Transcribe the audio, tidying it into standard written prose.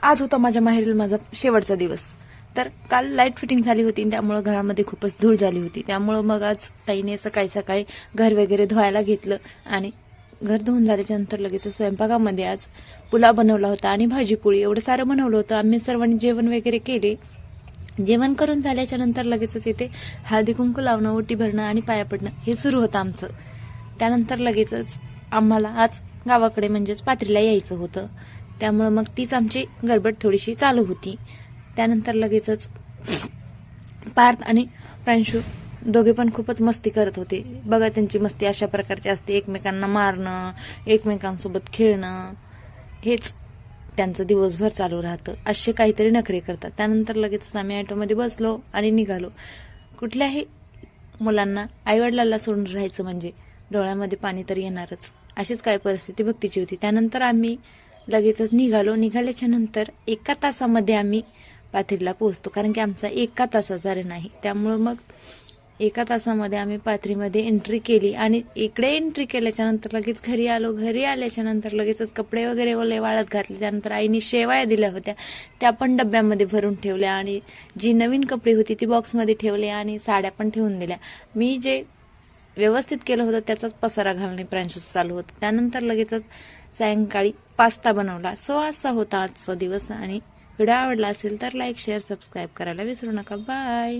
आज होता माझ्या माहेरील माझा शेवटचा दिवस. तर काल लाईट फिटिंग झाली होती, त्यामुळं घरामध्ये खूपच धूळ झाली होती. त्यामुळं मग आज ताईने सकाळी घर वगैरे धुवायला घेतलं आणि घर धुवून झाल्याच्या नंतर लगेच स्वयंपाकामध्ये आज पुलाव बनवला होता आणि भाजी पोळी एवढं सारं बनवलं होतं. आम्ही सर्वांनी जेवण वगैरे केले. जेवण करून झाल्याच्या नंतर लगेचच येते हळदी कुंकू लावणं, ओटी भरणं आणि पाया पडणं हे सुरू होतं आमचं. त्यानंतर लगेचच आम्हाला आज गावाकडे म्हणजेच पाथरीला यायचं होतं. त्यामुळं मग तीच आमची गडबड थोडीशी चालू होती. त्यानंतर लगेचच पार्थ आणि प्रांशू दोघे पण खूपच मस्ती करत होते. बघा त्यांची मस्ती अशा प्रकारची असते, एकमेकांना मारणं, एकमेकांसोबत खेळणं, हेच त्यांचं दिवसभर चालू राहतं. असे काहीतरी नखरे करतात. त्यानंतर लगेचच आम्ही ऑटोमध्ये बसलो आणि निघालो. कुठल्याही मुलांना आईवडिलांना सोडून राहायचं म्हणजे डोळ्यामध्ये पाणी तर येणारच, अशीच काय परिस्थिती भक्तीची होती. त्यानंतर आम्ही लगेचच निघालो. निघाल्याच्या नंतर 1 तासामध्ये आम्ही पाथरीला पोहोचतो, कारण की आमचा 1 तासाचा रन आहे. त्यामुळं मग 1 तासामध्ये आम्ही पाथरीमध्ये एंट्री केली आणि इकडे एंट्री केल्याच्या नंतर लगेच घरी आलो. घरी आल्याच्या नंतर लगेचच कपडे वगैरे ओले वाळत घातले. त्यानंतर आईने शेवाया दिल्या होत्या, त्या पण डब्यामध्ये भरून ठेवल्या आणि जी नवीन कपडे होती ती बॉक्समध्ये ठेवले आणि साड्या पण ठेवून दिल्या. मी जे व्यवस्थित केलं होतं त्याचाच पसारा घालणे प्रांशूच चालू होतं. त्यानंतर लगेचच सायंकाळी पास्ता बनवला. असा होता आजचा दिवस. आणि व्हिडिओ आवडला असेल तर लाईक, शेअर, सबस्क्राईब करायला विसरू नका. बाय.